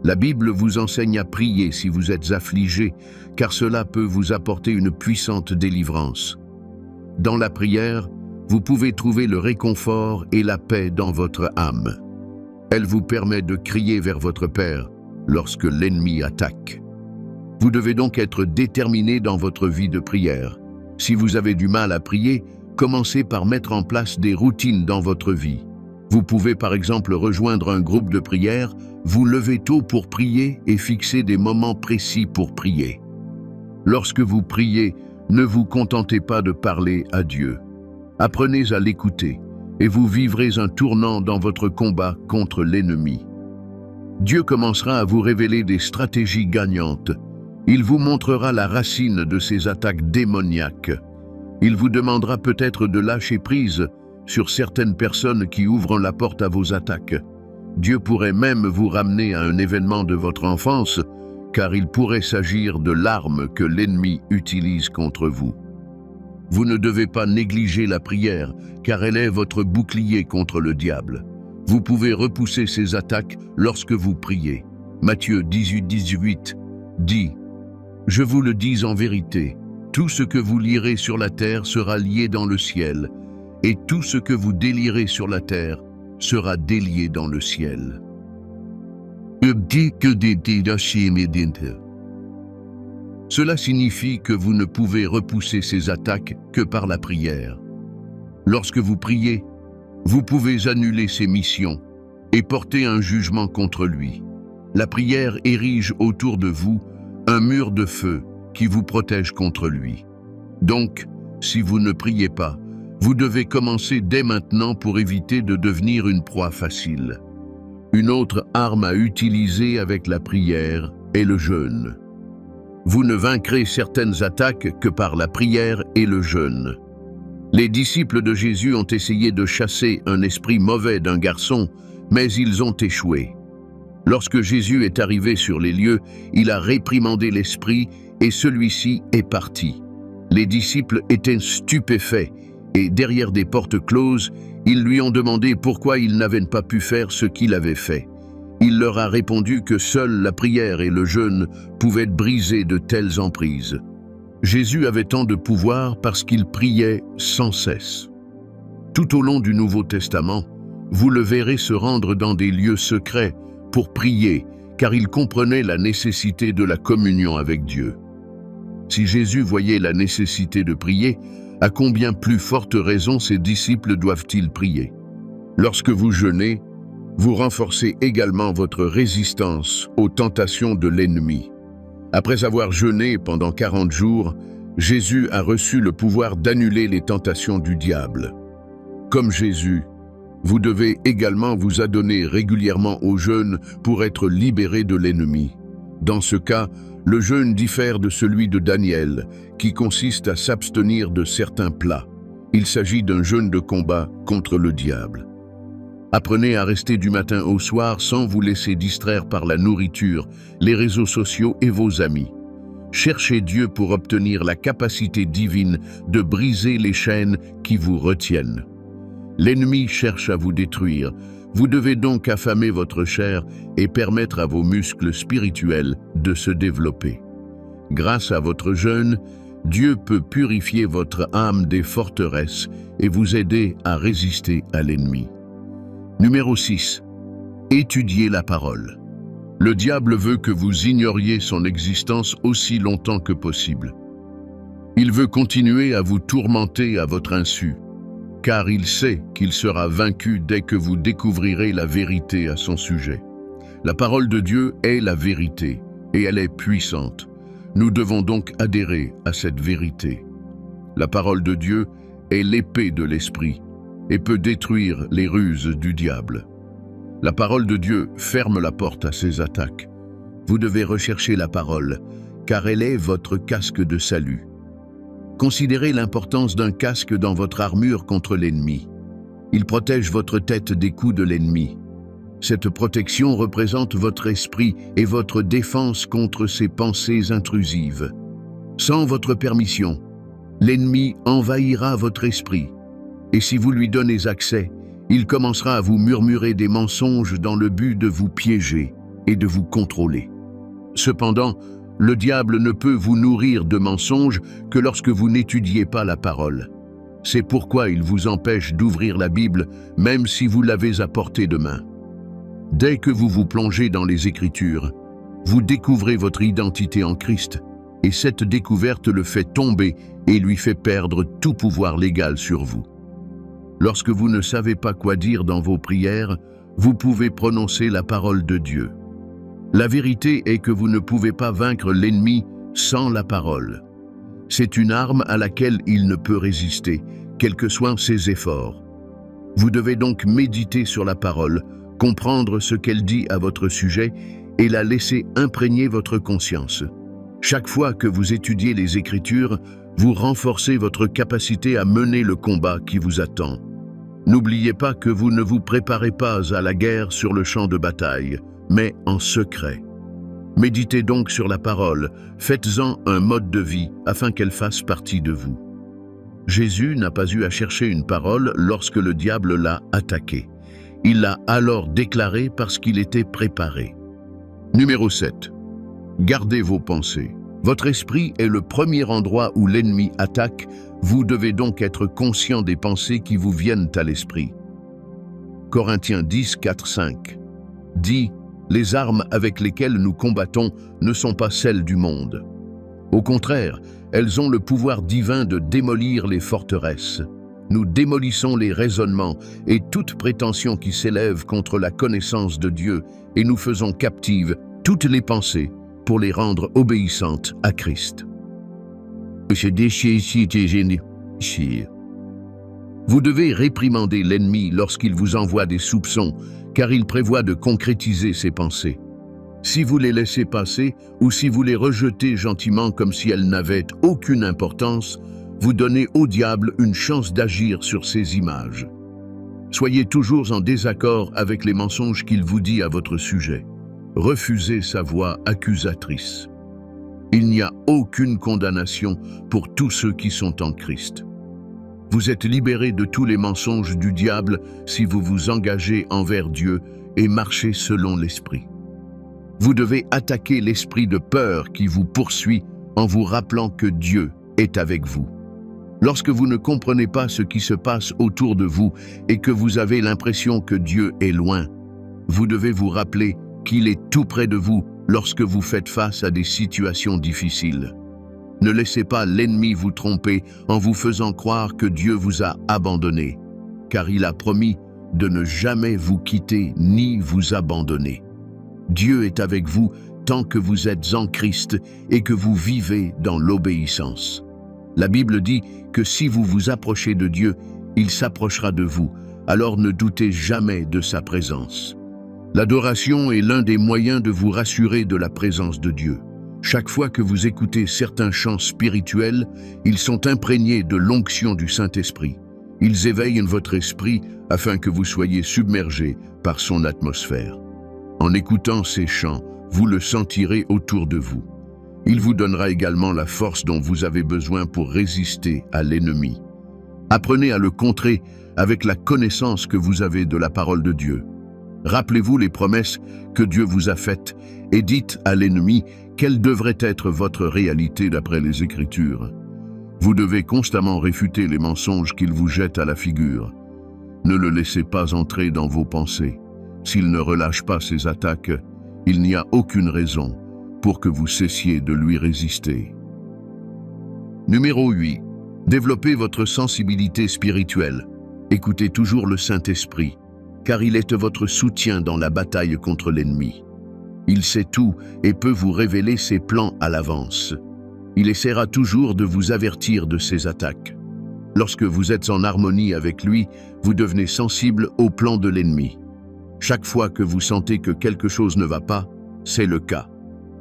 La Bible vous enseigne à prier si vous êtes affligé, car cela peut vous apporter une puissante délivrance. Dans la prière, vous pouvez trouver le réconfort et la paix dans votre âme. Elle vous permet de crier vers votre Père lorsque l'ennemi attaque. Vous devez donc être déterminé dans votre vie de prière. Si vous avez du mal à prier, commencez par mettre en place des routines dans votre vie. Vous pouvez par exemple rejoindre un groupe de prière, vous lever tôt pour prier et fixer des moments précis pour prier. Lorsque vous priez, ne vous contentez pas de parler à Dieu. Apprenez à l'écouter et vous vivrez un tournant dans votre combat contre l'ennemi. Dieu commencera à vous révéler des stratégies gagnantes. Il vous montrera la racine de ces attaques démoniaques. Il vous demandera peut-être de lâcher prise sur certaines personnes qui ouvrent la porte à vos attaques. Dieu pourrait même vous ramener à un événement de votre enfance, car il pourrait s'agir de l'arme que l'ennemi utilise contre vous. Vous ne devez pas négliger la prière, car elle est votre bouclier contre le diable. Vous pouvez repousser ses attaques lorsque vous priez. Matthieu 18, 18 dit « Je vous le dis en vérité, tout ce que vous lierez sur la terre sera lié dans le ciel, et tout ce que vous délierez sur la terre sera délié dans le ciel. » Cela signifie que vous ne pouvez repousser ces attaques que par la prière. Lorsque vous priez, vous pouvez annuler ses missions et porter un jugement contre lui. La prière érige autour de vous un mur de feu qui vous protège contre lui. Donc, si vous ne priez pas, Vous devez commencer dès maintenant pour éviter de devenir une proie facile. Une autre arme à utiliser avec la prière est le jeûne. Vous ne vaincrez certaines attaques que par la prière et le jeûne. Les disciples de Jésus ont essayé de chasser un esprit mauvais d'un garçon, mais ils ont échoué. Lorsque Jésus est arrivé sur les lieux, il a réprimandé l'esprit et celui-ci est parti. Les disciples étaient stupéfaits et derrière des portes closes, ils lui ont demandé pourquoi ils n'avaient pas pu faire ce qu'il avait fait. Il leur a répondu que seule la prière et le jeûne pouvaient briser de telles emprises. Jésus avait tant de pouvoir parce qu'il priait sans cesse. Tout au long du Nouveau Testament, vous le verrez se rendre dans des lieux secrets pour prier, car il comprenait la nécessité de la communion avec Dieu. Si Jésus voyait la nécessité de prier, à combien plus forte raison ses disciples doivent-ils prier? Lorsque vous jeûnez, vous renforcez également votre résistance aux tentations de l'ennemi. Après avoir jeûné pendant 40 jours, Jésus a reçu le pouvoir d'annuler les tentations du diable. Comme Jésus, vous devez également vous adonner régulièrement au jeûne pour être libéré de l'ennemi. Dans ce cas, le jeûne diffère de celui de Daniel, qui consiste à s'abstenir de certains plats. Il s'agit d'un jeûne de combat contre le diable. Apprenez à rester du matin au soir sans vous laisser distraire par la nourriture, les réseaux sociaux et vos amis. Cherchez Dieu pour obtenir la capacité divine de briser les chaînes qui vous retiennent. L'ennemi cherche à vous détruire. Vous devez donc affamer votre chair et permettre à vos muscles spirituels de se développer. Grâce à votre jeûne, Dieu peut purifier votre âme des forteresses et vous aider à résister à l'ennemi. Numéro 6. Étudiez la parole. Le diable veut que vous ignoriez son existence aussi longtemps que possible. Il veut continuer à vous tourmenter à votre insu, car il sait qu'il sera vaincu dès que vous découvrirez la vérité à son sujet. La parole de Dieu est la vérité, et elle est puissante. Nous devons donc adhérer à cette vérité. La parole de Dieu est l'épée de l'esprit, et peut détruire les ruses du diable. La parole de Dieu ferme la porte à ses attaques. Vous devez rechercher la parole, car elle est votre casque de salut. Considérez l'importance d'un casque dans votre armure contre l'ennemi. Il protège votre tête des coups de l'ennemi. Cette protection représente votre esprit et votre défense contre ses pensées intrusives. Sans votre permission, l'ennemi envahira votre esprit. Et si vous lui donnez accès, il commencera à vous murmurer des mensonges dans le but de vous piéger et de vous contrôler. Cependant, le diable ne peut vous nourrir de mensonges que lorsque vous n'étudiez pas la parole. C'est pourquoi il vous empêche d'ouvrir la Bible, même si vous l'avez à portée de main. Dès que vous vous plongez dans les Écritures, vous découvrez votre identité en Christ, et cette découverte le fait tomber et lui fait perdre tout pouvoir légal sur vous. Lorsque vous ne savez pas quoi dire dans vos prières, vous pouvez prononcer la parole de Dieu. La vérité est que vous ne pouvez pas vaincre l'ennemi sans la parole. C'est une arme à laquelle il ne peut résister, quels que soient ses efforts. Vous devez donc méditer sur la parole, comprendre ce qu'elle dit à votre sujet et la laisser imprégner votre conscience. Chaque fois que vous étudiez les Écritures, vous renforcez votre capacité à mener le combat qui vous attend. N'oubliez pas que vous ne vous préparez pas à la guerre sur le champ de bataille, mais en secret. Méditez donc sur la parole, faites-en un mode de vie afin qu'elle fasse partie de vous. Jésus n'a pas eu à chercher une parole lorsque le diable l'a attaqué. Il l'a alors déclaré parce qu'il était préparé. Numéro 7. Gardez vos pensées. Votre esprit est le premier endroit où l'ennemi attaque, vous devez donc être conscient des pensées qui vous viennent à l'esprit. Corinthiens 10, 4, 5 dit « Les armes avec lesquelles nous combattons ne sont pas celles du monde. Au contraire, elles ont le pouvoir divin de démolir les forteresses. Nous démolissons les raisonnements et toute prétention qui s'élève contre la connaissance de Dieu et nous faisons captives toutes les pensées pour les rendre obéissantes à Christ. Vous devez réprimander l'ennemi lorsqu'il vous envoie des soupçons, car il prévoit de concrétiser ses pensées. Si vous les laissez passer ou si vous les rejetez gentiment comme si elles n'avaient aucune importance, vous donnez au diable une chance d'agir sur ces images. Soyez toujours en désaccord avec les mensonges qu'il vous dit à votre sujet. Refusez sa voix accusatrice. Il n'y a aucune condamnation pour tous ceux qui sont en Christ. Vous êtes libérés de tous les mensonges du diable si vous vous engagez envers Dieu et marchez selon l'Esprit. Vous devez attaquer l'esprit de peur qui vous poursuit en vous rappelant que Dieu est avec vous. Lorsque vous ne comprenez pas ce qui se passe autour de vous et que vous avez l'impression que Dieu est loin, vous devez vous rappeler qu'il est tout près de vous lorsque vous faites face à des situations difficiles. Ne laissez pas l'ennemi vous tromper en vous faisant croire que Dieu vous a abandonné, car il a promis de ne jamais vous quitter ni vous abandonner. Dieu est avec vous tant que vous êtes en Christ et que vous vivez dans l'obéissance. La Bible dit que si vous vous approchez de Dieu, il s'approchera de vous, alors ne doutez jamais de sa présence. L'adoration est l'un des moyens de vous rassurer de la présence de Dieu. Chaque fois que vous écoutez certains chants spirituels, ils sont imprégnés de l'onction du Saint-Esprit. Ils éveillent votre esprit afin que vous soyez submergés par son atmosphère. En écoutant ces chants, vous le sentirez autour de vous. Il vous donnera également la force dont vous avez besoin pour résister à l'ennemi. Apprenez à le contrer avec la connaissance que vous avez de la parole de Dieu. Rappelez-vous les promesses que Dieu vous a faites et dites à l'ennemi quelle devrait être votre réalité d'après les Écritures. Vous devez constamment réfuter les mensonges qu'il vous jette à la figure. Ne le laissez pas entrer dans vos pensées. S'il ne relâche pas ses attaques, il n'y a aucune raison pour que vous cessiez de lui résister. Numéro 8. Développez votre sensibilité spirituelle. Écoutez toujours le Saint-Esprit, car il est votre soutien dans la bataille contre l'ennemi. Il sait tout et peut vous révéler ses plans à l'avance. Il essaiera toujours de vous avertir de ses attaques. Lorsque vous êtes en harmonie avec lui, vous devenez sensible aux plans de l'ennemi. Chaque fois que vous sentez que quelque chose ne va pas, c'est le cas.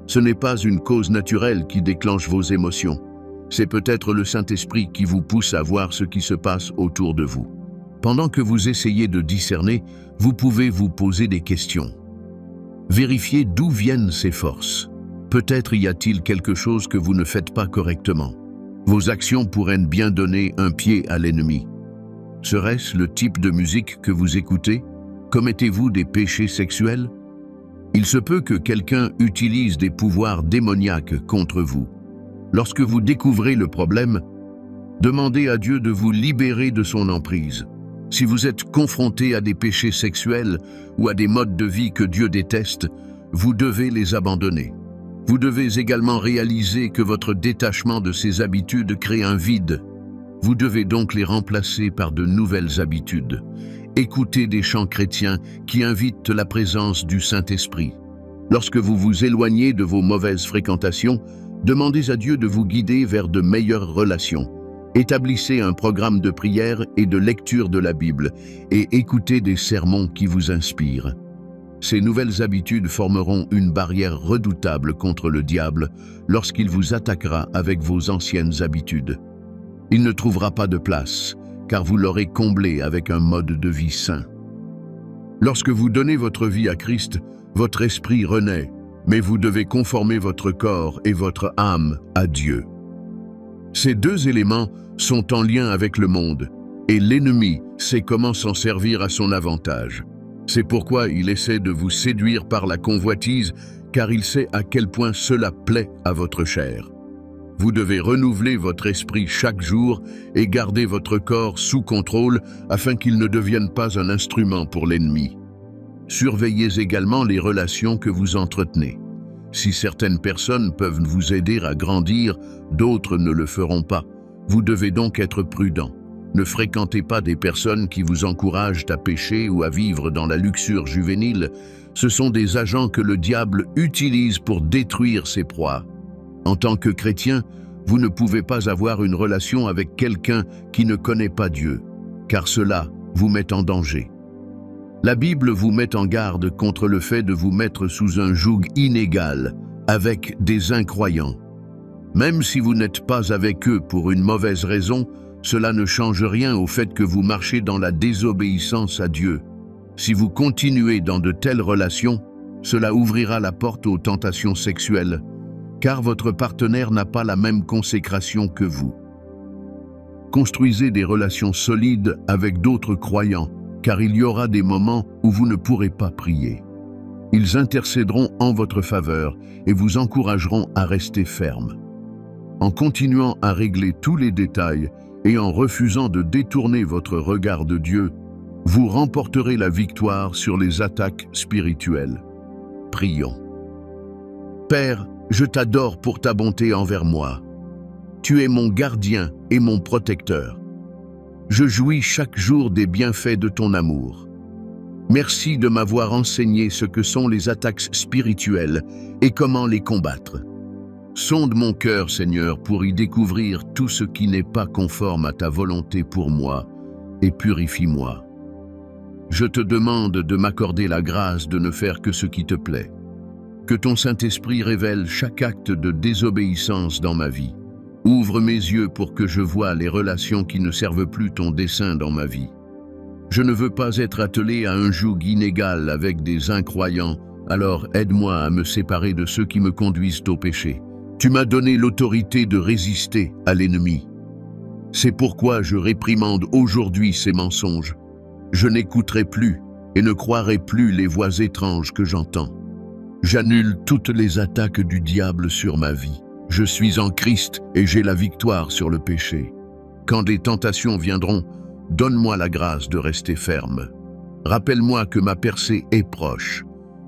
Ce n'est pas une cause naturelle qui déclenche vos émotions. C'est peut-être le Saint-Esprit qui vous pousse à voir ce qui se passe autour de vous. Pendant que vous essayez de discerner, vous pouvez vous poser des questions. Vérifiez d'où viennent ces forces. Peut-être y a-t-il quelque chose que vous ne faites pas correctement. Vos actions pourraient bien donner un pied à l'ennemi. Serait-ce le type de musique que vous écoutez? Commettez-vous des péchés sexuels? Il se peut que quelqu'un utilise des pouvoirs démoniaques contre vous. Lorsque vous découvrez le problème, demandez à Dieu de vous libérer de son emprise. Si vous êtes confronté à des péchés sexuels ou à des modes de vie que Dieu déteste, vous devez les abandonner. Vous devez également réaliser que votre détachement de ces habitudes crée un vide. Vous devez donc les remplacer par de nouvelles habitudes. Écoutez des chants chrétiens qui invitent la présence du Saint-Esprit. Lorsque vous vous éloignez de vos mauvaises fréquentations, demandez à Dieu de vous guider vers de meilleures relations. Établissez un programme de prière et de lecture de la Bible et écoutez des sermons qui vous inspirent. Ces nouvelles habitudes formeront une barrière redoutable contre le diable lorsqu'il vous attaquera avec vos anciennes habitudes. Il ne trouvera pas de place, car vous l'aurez comblé avec un mode de vie sain. Lorsque vous donnez votre vie à Christ, votre esprit renaît, mais vous devez conformer votre corps et votre âme à Dieu. Ces deux éléments sont en lien avec le monde, et l'ennemi sait comment s'en servir à son avantage. C'est pourquoi il essaie de vous séduire par la convoitise, car il sait à quel point cela plaît à votre chair. Vous devez renouveler votre esprit chaque jour et garder votre corps sous contrôle afin qu'il ne devienne pas un instrument pour l'ennemi. Surveillez également les relations que vous entretenez. Si certaines personnes peuvent vous aider à grandir, d'autres ne le feront pas. Vous devez donc être prudent. Ne fréquentez pas des personnes qui vous encouragent à pécher ou à vivre dans la luxure juvénile. Ce sont des agents que le diable utilise pour détruire ses proies. En tant que chrétien, vous ne pouvez pas avoir une relation avec quelqu'un qui ne connaît pas Dieu, car cela vous met en danger. La Bible vous met en garde contre le fait de vous mettre sous un joug inégal avec des incroyants. Même si vous n'êtes pas avec eux pour une mauvaise raison, cela ne change rien au fait que vous marchez dans la désobéissance à Dieu. Si vous continuez dans de telles relations, cela ouvrira la porte aux tentations sexuelles, car votre partenaire n'a pas la même consécration que vous. Construisez des relations solides avec d'autres croyants, car il y aura des moments où vous ne pourrez pas prier. Ils intercéderont en votre faveur et vous encourageront à rester ferme. En continuant à régler tous les détails et en refusant de détourner votre regard de Dieu, vous remporterez la victoire sur les attaques spirituelles. Prions. Père, je t'adore pour ta bonté envers moi. Tu es mon gardien et mon protecteur. Je jouis chaque jour des bienfaits de ton amour. Merci de m'avoir enseigné ce que sont les attaques spirituelles et comment les combattre. Sonde mon cœur, Seigneur, pour y découvrir tout ce qui n'est pas conforme à ta volonté pour moi, et purifie-moi. Je te demande de m'accorder la grâce de ne faire que ce qui te plaît. Que ton Saint-Esprit révèle chaque acte de désobéissance dans ma vie. Ouvre mes yeux pour que je voie les relations qui ne servent plus ton dessein dans ma vie. Je ne veux pas être attelé à un joug inégal avec des incroyants, alors aide-moi à me séparer de ceux qui me conduisent au péché. Tu m'as donné l'autorité de résister à l'ennemi. C'est pourquoi je réprimande aujourd'hui ces mensonges. Je n'écouterai plus et ne croirai plus les voix étranges que j'entends. J'annule toutes les attaques du diable sur ma vie. Je suis en Christ et j'ai la victoire sur le péché. Quand des tentations viendront, donne-moi la grâce de rester ferme. Rappelle-moi que ma percée est proche.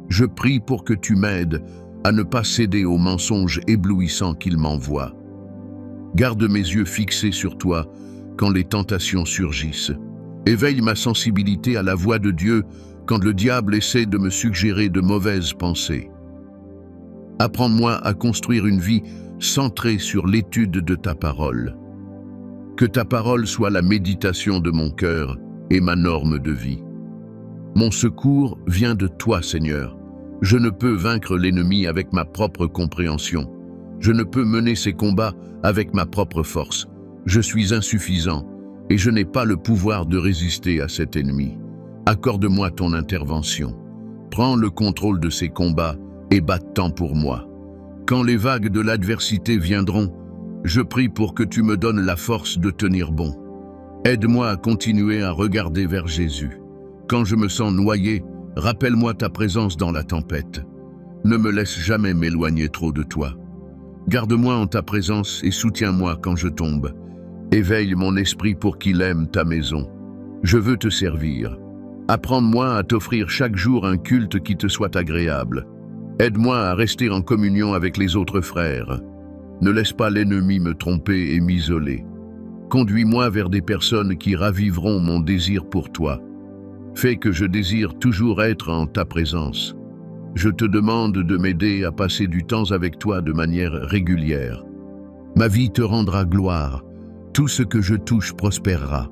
Je prie pour que tu m'aides à ne pas céder aux mensonges éblouissants qu'il m'envoie. Garde mes yeux fixés sur toi quand les tentations surgissent. Éveille ma sensibilité à la voix de Dieu quand le diable essaie de me suggérer de mauvaises pensées. Apprends-moi à construire une vie centrée sur l'étude de ta parole. Que ta parole soit la méditation de mon cœur et ma norme de vie. Mon secours vient de toi, Seigneur. Je ne peux vaincre l'ennemi avec ma propre compréhension. Je ne peux mener ces combats avec ma propre force. Je suis insuffisant et je n'ai pas le pouvoir de résister à cet ennemi. Accorde-moi ton intervention. Prends le contrôle de ces combats et bats-t'en pour moi. Quand les vagues de l'adversité viendront, je prie pour que tu me donnes la force de tenir bon. Aide-moi à continuer à regarder vers Jésus. Quand je me sens noyé, rappelle-moi ta présence dans la tempête. Ne me laisse jamais m'éloigner trop de toi. Garde-moi en ta présence et soutiens-moi quand je tombe. Éveille mon esprit pour qu'il aime ta maison. Je veux te servir. Apprends-moi à t'offrir chaque jour un culte qui te soit agréable. Aide-moi à rester en communion avec les autres frères. Ne laisse pas l'ennemi me tromper et m'isoler. Conduis-moi vers des personnes qui raviveront mon désir pour toi. Fais que je désire toujours être en ta présence. Je te demande de m'aider à passer du temps avec toi de manière régulière. Ma vie te rendra gloire. Tout ce que je touche prospérera.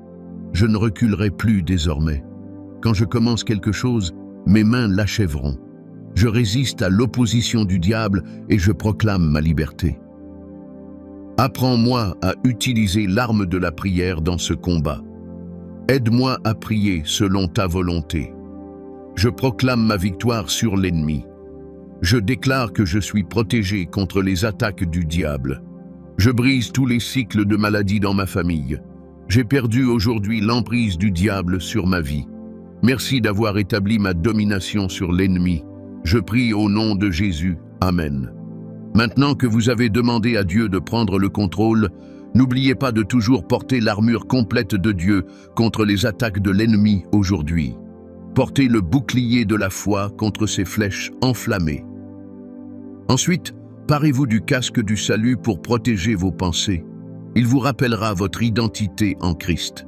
Je ne reculerai plus désormais. Quand je commence quelque chose, mes mains l'achèveront. Je résiste à l'opposition du diable et je proclame ma liberté. Apprends-moi à utiliser l'arme de la prière dans ce combat. Aide-moi à prier selon ta volonté. Je proclame ma victoire sur l'ennemi. Je déclare que je suis protégé contre les attaques du diable. Je brise tous les cycles de maladie dans ma famille. J'ai perdu aujourd'hui l'emprise du diable sur ma vie. Merci d'avoir établi ma domination sur l'ennemi. Je prie au nom de Jésus. Amen. Maintenant que vous avez demandé à Dieu de prendre le contrôle, n'oubliez pas de toujours porter l'armure complète de Dieu contre les attaques de l'ennemi aujourd'hui. Portez le bouclier de la foi contre ces flèches enflammées. Ensuite, parez-vous du casque du salut pour protéger vos pensées. Il vous rappellera votre identité en Christ.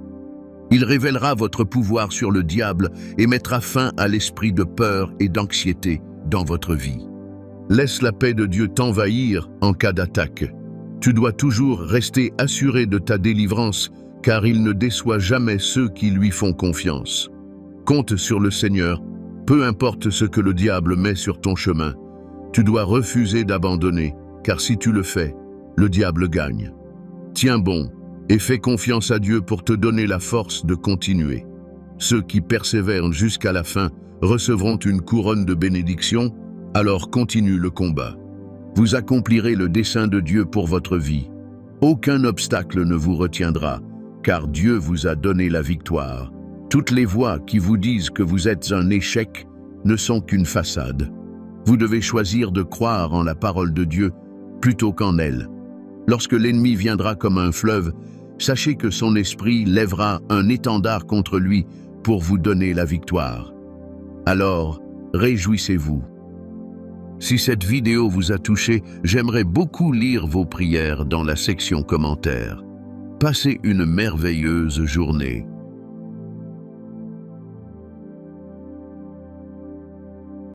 Il révélera votre pouvoir sur le diable et mettra fin à l'esprit de peur et d'anxiété dans votre vie. Laisse la paix de Dieu t'envahir en cas d'attaque. Tu dois toujours rester assuré de ta délivrance, car il ne déçoit jamais ceux qui lui font confiance. Compte sur le Seigneur, peu importe ce que le diable met sur ton chemin. Tu dois refuser d'abandonner, car si tu le fais, le diable gagne. Tiens bon et fais confiance à Dieu pour te donner la force de continuer. Ceux qui persévèrent jusqu'à la fin recevront une couronne de bénédiction, alors continue le combat. Vous accomplirez le dessein de Dieu pour votre vie. Aucun obstacle ne vous retiendra, car Dieu vous a donné la victoire. Toutes les voix qui vous disent que vous êtes un échec ne sont qu'une façade. Vous devez choisir de croire en la parole de Dieu plutôt qu'en elle. Lorsque l'ennemi viendra comme un fleuve, sachez que son esprit lèvera un étendard contre lui pour vous donner la victoire. Alors, réjouissez-vous. Si cette vidéo vous a touché, j'aimerais beaucoup lire vos prières dans la section commentaires. Passez une merveilleuse journée.